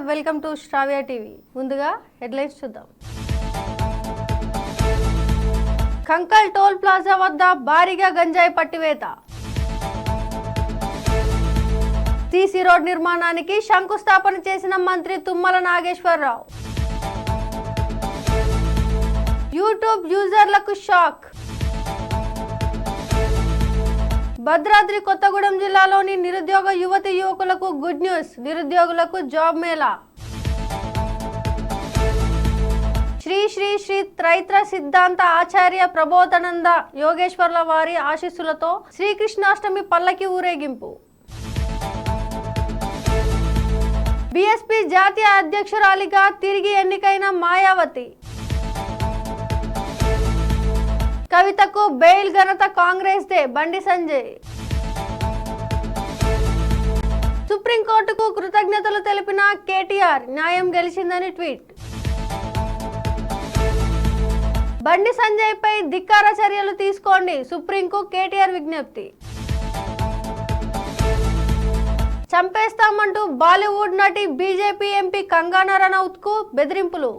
Welcome to Shravya TV. ముందుగా headlines చూద్దాం. కంకల్ టోల్ ప్లాజా వద్ద భారీగా గంజాయి పట్టివేత. సీసీ రోడ్ నిర్మాణానికి శంకుస్థాపన చేసిన మంత్రి తుమ్మల నాగేశ్వరరావు. యూట్యూబ్ యూజర్లకు షాక్. భద్రాద్రి కొత్తగూడెం జిల్లాలోని నిరుద్యోగ యువతి యువకులకు గుడ్ న్యూస్. నిరుద్యోగులకు జాబ్ మేళా. శ్రీ శ్రీ శ్రీ త్రైత్ర సిద్ధాంత ఆచార్య ప్రబోధానంద యోగేశ్వర్ల వారి ఆశీస్సులతో శ్రీకృష్ణాష్టమి పల్లకి ఊరేగింపు. బీఎస్పీ జాతీయ అధ్యక్షురాలిగా తిరిగి ఎన్నికైన మాయావతి. కవితకు బెయిల్ ఘనత కాంగ్రెస్ దే. బండి సంజయ్. సుప్రీంకోర్టుకు కృతజ్ఞతలు తెలిపిన కేటీఆర్. న్యాయం గెలిచిందని ట్వీట్. బండి సంజయ్ పై ధిక్కార చర్యలు తీసుకోండి. సుప్రీంకు కేటీఆర్ విజ్ఞప్తి. చంపేస్తామంటూ బాలీవుడ్ నటి బీజేపీ ఎంపీ కంగనా రనౌత్ కు బెదిరింపులు.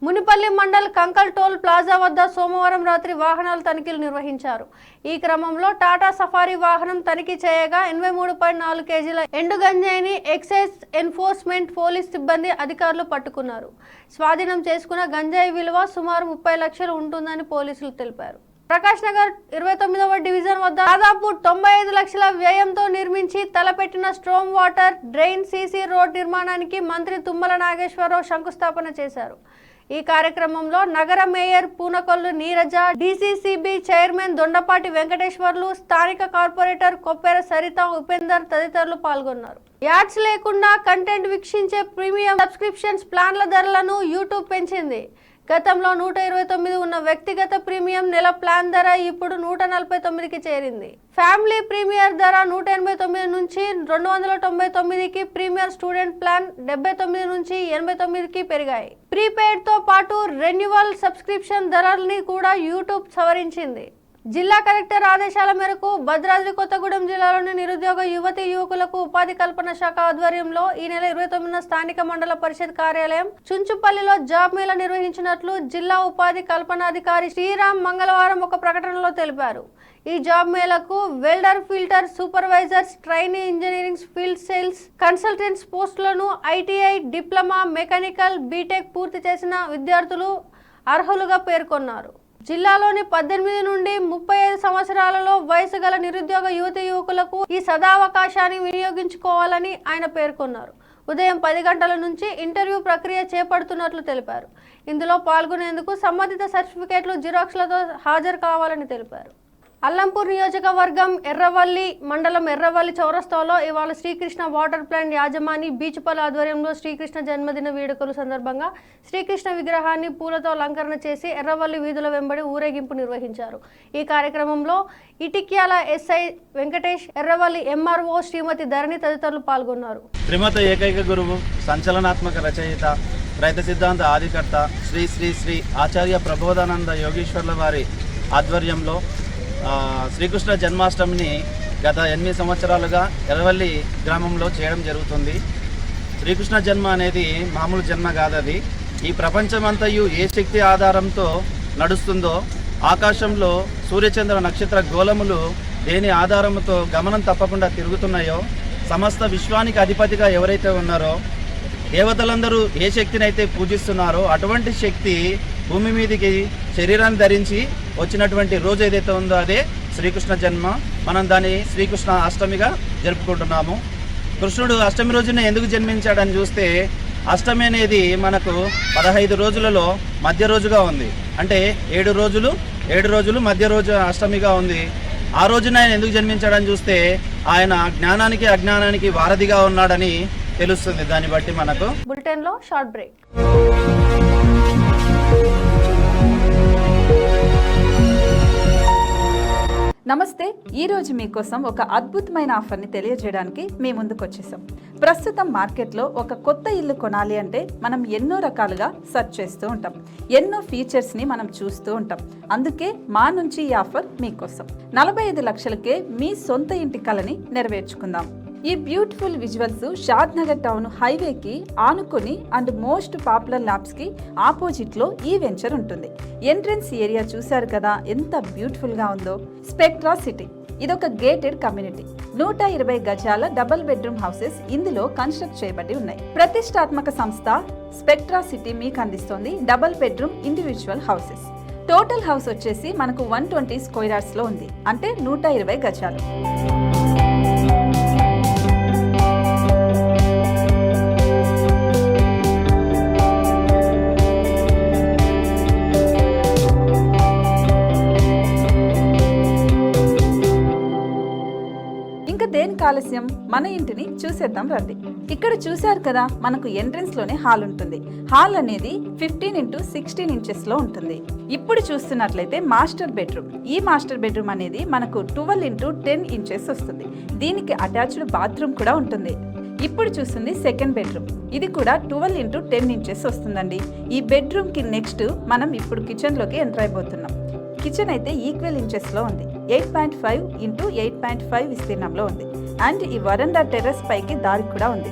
మునిపల్లి మండల్ కంకల్ టోల్ ప్లాజా వద్ద సోమవారం రాత్రి వాహనాల తనిఖీలు నిర్వహించారు. ఈ క్రమంలో టాటా సఫారీ వాహనం తనిఖీ చేయగా 83.4 కేజీల ఎండు గంజాయిని ఎక్సైజ్ ఎన్ఫోర్స్మెంట్ పోలీస్ సిబ్బంది అధికారులు పట్టుకున్నారు. స్వాధీనం చేసుకున్న గంజాయి విలువ సుమారు 30 లక్షలు ఉంటుందని పోలీసులు తెలిపారు. ప్రకాష్ నగర్ 29వ డివిజన్ వద్ద దాదాపు 95 లక్షల వ్యయంతో నిర్మించి తలపెట్టిన storm water drain CC road నిర్మాణానికి మంత్రి తుమ్మల నాగేశ్వరరావు శంకుస్థాపన చేశారు. ఈ కార్యక్రమంలో నగర mayor Poonakollu Neeraja, DCCB chairman Dondapati Venkateswarlu, స్థానిక కార్పొరేటర్ కొప్పెర సరిత, ఉపేందర్ తదితరులు పాల్గొన్నారు. యాడ్స్ లేకుండా కంటెంట్ వీక్షించే ప్రీమియం సబ్స్క్రిప్షన్స్ ప్లాన్ల ధరలను యూట్యూబ్ పెంచింది. గతంలో 129 ఉన్న వ్యక్తిగత ప్రీమియం నెల ప్లాన్ ధర ఇప్పుడు 149కి చేరింది. ఫ్యామిలీ ప్రీమియర్ ధర 189 నుంచి 299కి, ప్రీమియర్ స్టూడెంట్ ప్లాన్ 79 నుంచి 89కి పెరిగాయి. ప్రీపెయిడ్ తో పాటు రెన్యువల్ సబ్స్క్రిప్షన్ ధరల్ని కూడా యూట్యూబ్ సవరించింది. జిల్లా కలెక్టర్ ఆదేశాల మేరకు భద్రాద్రి కొత్తగూడెం జిల్లాలోని నిరుద్యోగ యువతి యువకులకు ఉపాధి కల్పన శాఖ ఆధ్వర్యంలో ఈ నెల 29న స్థానిక మండల పరిషత్ కార్యాలయం చుంచుపల్లిలో జాబ్ మేళా నిర్వహించినట్లు జిల్లా ఉపాధి కల్పనాధికారి శ్రీరామ్ మంగళవారం ఒక ప్రకటనలో తెలిపారు. ఈ జాబ్ మేళకు welder, fitter supervisors, trainee engineering field sales consultants పోస్టులను ఐటీఐ, డిప్లొమా, మెకానికల్, బీటెక్ పూర్తి చేసిన విద్యార్థులు అర్హులుగా పేర్కొన్నారు. జిల్లాలోని 18 నుండి 35 సంవత్సరాలలో వయసు గల నిరుద్యోగ యువతి యువకులకు ఈ సదావకాశాన్ని వినియోగించుకోవాలని ఆయన పేర్కొన్నారు. ఉదయం 10 గంటల నుంచి ఇంటర్వ్యూ ప్రక్రియ చేపడుతున్నట్లు తెలిపారు. ఇందులో పాల్గొనేందుకు సంబంధిత సర్టిఫికేట్లు, జిరాక్స్లతో హాజరు కావాలని తెలిపారు. అల్లంపూర్ నియోజకవర్గం ఎర్రవల్లి మండలం ఎర్రవల్లి చౌరస్తాలో ఇవాళ శ్రీకృష్ణ వాటర్ ప్లాంట్ యాజమాని బీచుపల్లి ఆధ్వర్యంలో శ్రీకృష్ణ జన్మదిన వేడుకల సందర్భంగా శ్రీకృష్ణ విగ్రహాన్ని పూలతో అలంకరణ చేసి ఎర్రవల్లి వీధుల వెంబడి ఊరేగింపు నిర్వహించారు. ఈ కార్యక్రమంలో ఇటిక్యాల ఎస్ఐ వెంకటేష్, ఎర్రవల్లి ఎంఆర్ఓ శ్రీమతి ధరణి తదితరులు పాల్గొన్నారు. శ్రీమత ఏకైక గురువు, సంచలనాత్మక రచయిత, రైత సిద్ధాంత ఆదికర్త శ్రీ శ్రీ శ్రీ ఆచార్య ప్రబోధానంద యోగేశ్వర్ల వారి ఆధ్వర్యంలో శ్రీకృష్ణ జన్మాష్టమిని గత 8 సంవత్సరాలుగా ఎర్రవల్లి గ్రామంలో చేయడం జరుగుతుంది. శ్రీకృష్ణ జన్మ అనేది మామూలు జన్మ కాదది. ఈ ప్రపంచమంతయు ఏ శక్తి ఆధారంతో నడుస్తుందో, ఆకాశంలో సూర్యచంద్ర నక్షత్ర గోళములు దేని ఆధారంతో గమనం తప్పకుండా తిరుగుతున్నాయో, సమస్త విశ్వానికి అధిపతిగా ఎవరైతే ఉన్నారో, దేవతలందరూ ఏ శక్తిని అయితే పూజిస్తున్నారో అటువంటి శక్తి భూమి మీదకి శరీరాన్ని ధరించి వచ్చినటువంటి రోజు ఏదైతే ఉందో అదే శ్రీకృష్ణ జన్మ. మనం దాన్ని శ్రీకృష్ణ అష్టమిగా జరుపుకుంటున్నాము. కృష్ణుడు అష్టమి రోజున ఎందుకు జన్మించాడని చూస్తే, అష్టమి అనేది మనకు 15 రోజులలో మధ్య రోజుగా ఉంది. అంటే 7 రోజులు మధ్య రోజు అష్టమిగా ఉంది. ఆ రోజున ఆయన ఎందుకు జన్మించాడని చూస్తే ఆయన జ్ఞానానికి అజ్ఞానానికి వారధిగా ఉన్నాడని తెలుస్తుంది. దాన్ని బట్టి మనకు బులెటిన్లో షార్ట్ బ్రేక్. నమస్తే. ఈరోజు మీకోసం ఒక అద్భుతమైన ఆఫర్ని తెలియజేయడానికి మీ ముందుకు వచ్చేసాం. ప్రస్తుతం మార్కెట్లో ఒక కొత్త ఇల్లు కొనాలి అంటే మనం ఎన్నో రకాలుగా సెర్చ్ చేస్తూ ఉంటాం, ఎన్నో ఫీచర్స్ని మనం చూస్తూ ఉంటాం. అందుకే మా నుంచి ఈ ఆఫర్ మీకోసం. 45 లక్షలకే మీ సొంత ఇంటి కలని నెరవేర్చుకుందాం. ఈ బ్యూటిఫుల్ విజువల్స్ షాద్ నగర్ టౌన్ హైవేకి ఆనుకొని అండ్ మోస్ట్ పాపులర్ ల్యాబ్స్ కి ఆపోజిట్ లో ఈ వెంచర్ ఉంటుంది. ఎంట్రన్స్ ఏరియా చూశారు కదా ఎంత బ్యూటిఫుల్ గా ఉందో. స్పెక్ట్రా సిటీ ఇదొక గేటెడ్ కమ్యూనిటీ. 120 గజాల డబుల్ బెడ్రూమ్ హౌసెస్ ఇందులో కన్స్ట్రక్ట్ చేయబడి ఉన్నాయి. ప్రతిష్టాత్మక సంస్థ స్పెక్ట్రా సిటీ మీకు అందిస్తోంది double bedroom individual houses. Total house వచ్చేసి మనకు 120 స్క్వేర్ యార్డ్స్ లో ఉంది, అంటే 120 గజాలు. దేనికి ఆలస్యం, మన ఇంటిని చూసేద్దాం రండి. ఇక్కడ చూశారు కదా మనకు ఎంట్రన్స్ లోనే హాల్ ఉంటుంది. హాల్ అనేది 15x16 ఇంచెస్ లో ఉంటుంది. ఇప్పుడు చూస్తున్నట్లయితే మాస్టర్ బెడ్రూమ్. ఈ మాస్టర్ బెడ్రూమ్ అనేది మనకు 12x10 ఇంచెస్ వస్తుంది. దీనికి అటాచ్డ్ బాత్రూమ్ కూడా ఉంటుంది. ఇప్పుడు చూస్తుంది సెకండ్ బెడ్రూమ్. ఇది కూడా 12x10 ఇంచెస్ వస్తుందండి. ఈ బెడ్రూమ్ కి నెక్స్ట్ మనం ఇప్పుడు కిచెన్ లోకి ఎంటర్ అయిపోతున్నాం. కిచెన్ అయితే ఈక్వల్ ఇంచెస్ లో ఉంది. 8.5 x 8.5 విస్తీర్ణంలో ఉంది. అండ్ ఈ వరండా టెర్రస్ పైకి దారి కూడా ఉంది.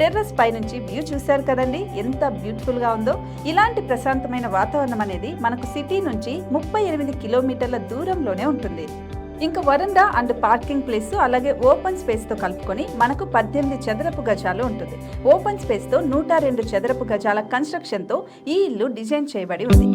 టెర్రస్ పై నుంచి వ్యూ చూశారు కదండి ఎంత బ్యూటిఫుల్ గా ఉందో. ఇలాంటి ప్రశాంతమైన వాతావరణం అనేది మనకు సిటీ నుంచి 38 కిలోమీటర్ల దూరంలోనే ఉంటుంది. ఇంకా వరండా అండ్ పార్కింగ్ ప్లేస్ అలాగే ఓపెన్ స్పేస్ తో కలుపుకొని మనకు 18 చదరపు గజాలు ఉంటుంది. ఓపెన్ స్పేస్ తో 102 చదరపు గజాల కన్స్ట్రక్షన్ తో ఈ ఇల్లు డిజైన్ చేయబడి ఉంది.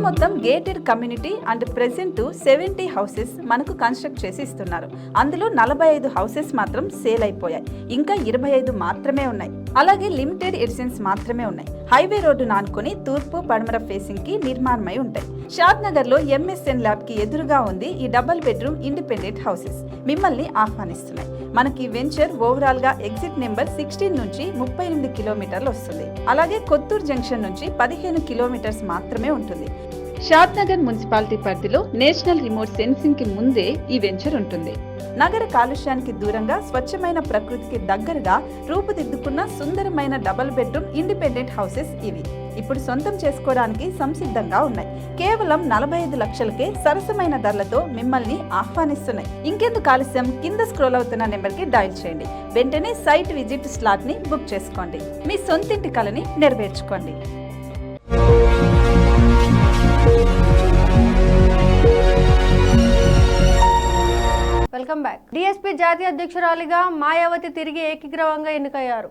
మొత్తం gated community and present 70 houses మనకు కన్స్ట్రక్ట్ చేసి ఇస్తున్నారు. అందులో 45 హౌసెస్ మాత్రం సేల్ అయిపోయాయి. ఇంకా 25 మాత్రమే ఉన్నాయి. అలాగే లిమిటెడ్ ఎడిషన్స్ మాత్రమే ఉన్నాయి. హైవే రోడ్డు నానుకొని తూర్పు పడమర ఫేసింగ్ కి నిర్మాణమై ఉంటాయి. షాద్ నగర్ లో MSN ల్యాబ్ కి ఎదురుగా ఉంది ఈ డబుల్ బెడ్రూమ్ ఇండిపెండెంట్ హౌసెస్ మిమ్మల్ని ఆహ్వానిస్తున్నాయి. మనకి వెంచర్ ఓవరాల్ గా ఎగ్జిట్ నెంబర్ 16 నుంచి 38 కిలోమీటర్లు వస్తుంది. అలాగే కొత్తూరు జంక్షన్ నుంచి 15 కిలోమీటర్స్ మాత్రమే ఉంటుంది. షాద్ నగర్ మున్సిపాలిటీ పరిధిలో నేషనల్ రిమోట్ సెన్సింగ్ కి ముందే ఈ వెంచర్ ఉంటుంది. నగర కాలుష్యానికి దూరంగా స్వచ్ఛమైన ప్రకృతికి దగ్గరగా రూపుదిద్దుకున్న సుందరమైన డబుల్ బెడ్రూమ్ ఇండిపెండెంట్ హౌసెస్ ఇవి. ఇప్పుడు సొంతం చేసుకోవడానికి సంసిద్ధంగా ఉన్నాయి. కేవలం 45 లక్షలకే సరసమైన ధరలతో మిమ్మల్ని ఆహ్వానిస్తున్నాయి. ఇంకెందుకు ఆలస్యం, కింద స్క్రోల్ అవుతున్న నెంబర్ కి డయల్ చేయండి. వెంటనే సైట్ విజిట్ స్లాట్ ని బుక్ చేసుకోండి. మీ సొంతింటి కలని నెరవేర్చుకోండి. Welcome back. డిఎస్పీ జాతీయ అధ్యక్షురాలిగా మాయావతి తిరిగి ఏకగ్రీవంగా ఎన్నికయ్యారు.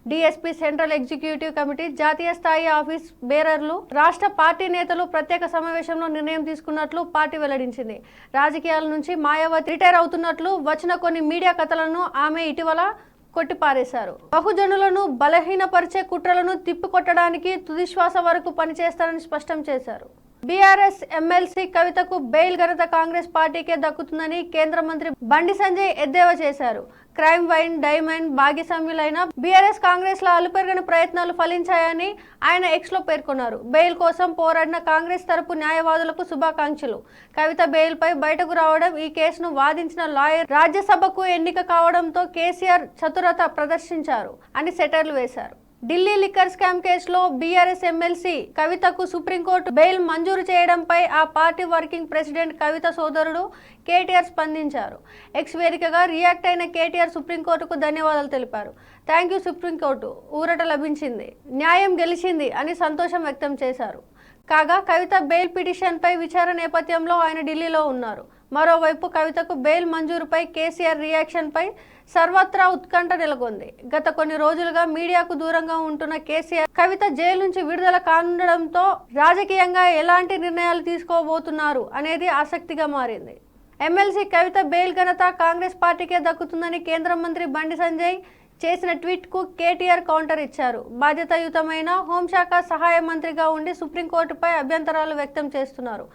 డిఎస్పీ సెంట్రల్ ఎగ్జిక్యూటివ్ కమిటీ జాతీయ స్థాయి ఆఫీస్ బేరర్లు రాష్ట్ర పార్టీ నేతలు ప్రత్యేక సమావేశంలో నిర్ణయం తీసుకున్నట్లు పార్టీ వెల్లడించింది. రాజకీయాల నుంచి మాయావతి రిటైర్ అవుతున్నట్లు వచ్చిన కొన్ని మీడియా కథలను ఆమె ఇటీవల కొట్టిపారేశారు. బహుజనులను బలహీనపరిచే కుట్రలను తిప్పికొట్టడానికి తుదిశ్వాస వరకు పనిచేస్తారని స్పష్టం చేశారు. బీఆర్ఎస్ ఎమ్మెల్సీ కవితకు బెయిల్ ఘనత కాంగ్రెస్ పార్టీకే దక్కుతుందని కేంద్ర మంత్రి బండి సంజయ్ ఎద్దేవా చేశారు. క్రైమ్ వైన్ డైమండ్ భాగస్వామ్యులైన బీఆర్ఎస్ కాంగ్రెస్ లో అలుపెరగని ప్రయత్నాలు ఫలించాయని ఆయన ఎక్స్ లో పేర్కొన్నారు. బెయిల్ కోసం పోరాడిన కాంగ్రెస్ తరపు న్యాయవాదులకు శుభాకాంక్షలు. కవిత బెయిల్ పై బయటకు రావడం, ఈ కేసును వాదించిన లాయర్ రాజ్యసభకు ఎన్నిక కావడంతో కేసీఆర్ చతురత ప్రదర్శించారు అని సెటర్లు వేశారు. ఢిల్లీ లిక్కర్ స్కామ్ కేసులో బీఆర్ఎస్ ఎమ్మెల్సీ కవితకు సుప్రీంకోర్టు బెయిల్ మంజూరు చేయడంపై ఆ పార్టీ వర్కింగ్ ప్రెసిడెంట్ కవిత సోదరుడు కేటీఆర్ స్పందించారు. ఎక్స్ వేదికగా రియాక్ట్ అయిన కేటీఆర్ సుప్రీంకోర్టుకు ధన్యవాదాలు తెలిపారు. థ్యాంక్ యూ సుప్రీంకోర్టు, ఊరట లభించింది, న్యాయం గెలిచింది అని సంతోషం వ్యక్తం చేశారు. కాగా కవిత బెయిల్ పిటిషన్పై విచారణ నేపథ్యంలో ఆయన ఢిల్లీలో ఉన్నారు. మరోవైపు కవితకు బెయిల్ మంజూరుపై కేసీఆర్ రియాక్షన్పై సర్వత్రా ఉత్కంఠ నెలకొంది. గత కొన్ని రోజులుగా మీడియాకు దూరంగా ఉంటున్న కేసీఆర్ కవిత జైలు నుంచి విడుదల కానుండడంతో రాజకీయంగా ఎలాంటి నిర్ణయాలు తీసుకోబోతున్నారు అనేది ఆసక్తిగా మారింది. ఎమ్మెల్సీ కవిత బెయిల్ ఘనత కాంగ్రెస్ పార్టీకే దక్కుతుందని కేంద్ర మంత్రి బండి సంజయ్ చేసిన ట్వీట్కు కేటీఆర్ కౌంటర్ ఇచ్చారు. బాధ్యతాయుతమైన హోంశాఖ సహాయ మంత్రిగా ఉండి సుప్రీంకోర్టుపై అభ్యంతరాలు వ్యక్తం చేస్తున్నారు.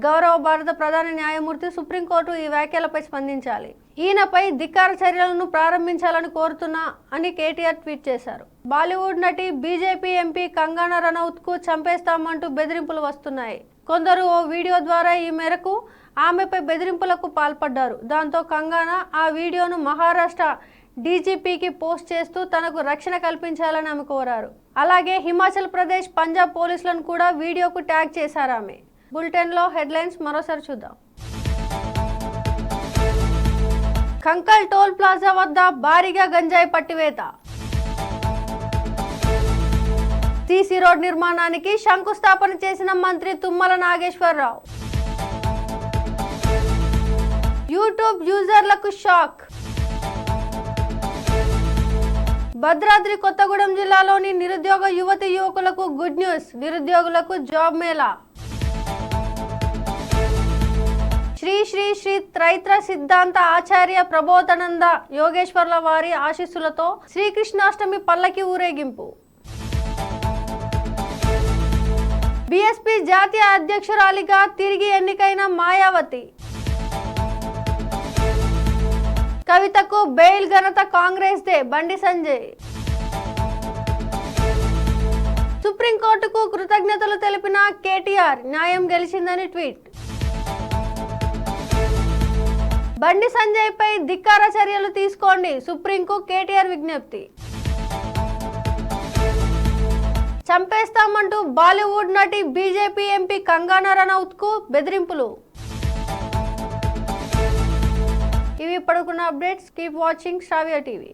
గౌరవ భారత ప్రధాన న్యాయమూర్తి సుప్రీంకోర్టు ఈ వ్యాఖ్యలపై స్పందించాలి. ఈయనపై ధిక్కార చర్యలను ప్రారంభించాలని కోరుతున్నా అని కేటీఆర్ ట్వీట్ చేశారు. బాలీవుడ్ నటి బీజేపీ ఎంపీ కంగనా రనౌత్కు చంపేస్తామంటూ బెదిరింపులు వస్తున్నాయి. కొందరు ఓ వీడియో ద్వారా ఈ మేరకు ఆమెపై బెదిరింపులకు పాల్పడ్డారు. దాంతో కంగనా ఆ వీడియోను మహారాష్ట్ర డీజీపీకి పోస్ట్ చేస్తూ తనకు రక్షణ కల్పించాలని ఆమె కోరారు. అలాగే హిమాచల్ ప్రదేశ్, పంజాబ్ పోలీసులను కూడా వీడియోకు ట్యాగ్ చేశారు ఆమె. బులెటిన్లో హెడ్లైన్స్ మరోసారి చూద్దాం. కంకల్ టోల్ ప్లాజా వద్ద భారీగా గంజాయి పట్టివేత. సీసీ రోడ్ నిర్మాణానికి శంకుస్థాపన చేసిన మంత్రి తుమ్మల నాగేశ్వరరావు. యూట్యూబ్ యూజర్లకు షాక్. భద్రాద్రి కొత్తగూడెం జిల్లాలోని నిరుద్యోగ యువతి యువకులకు గుడ్ న్యూస్. నిరుద్యోగులకు జాబ్ మేళా. శ్రీ శ్రీ శ్రీ త్రైత్ర సిద్ధాంత ఆచార్య ప్రబోధానంద యోగేశ్వర్ల వారి ఆశీస్సులతో శ్రీకృష్ణాష్టమి పల్లకి ఊరేగింపు. బీఎస్పీ జాతీయ అధ్యక్షురాలిగా తిరిగి ఎన్నికైన మాయావతి. కవితకు బెయిల్ ఘనత కాంగ్రెస్ దే, బండి సంజయ్. సుప్రీంకోర్టుకు కృతజ్ఞతలు తెలిపిన కేటీఆర్, న్యాయం గెలిచిందని ట్వీట్. బండి సంజయ్ పై ధిక్కార చర్యలు తీసుకోండి, సుప్రీంకు కేటీఆర్ విజ్ఞప్తి. చంపేస్తామంటూ బాలీవుడ్ నటి బీజేపీ ఎంపీ కంగనా రనౌత్కు బెదిరింపులు. ఇవి ఇప్పటికున్న అప్డేట్స్. కీప్ వాచింగ్ శ్రావ్య టీవీ.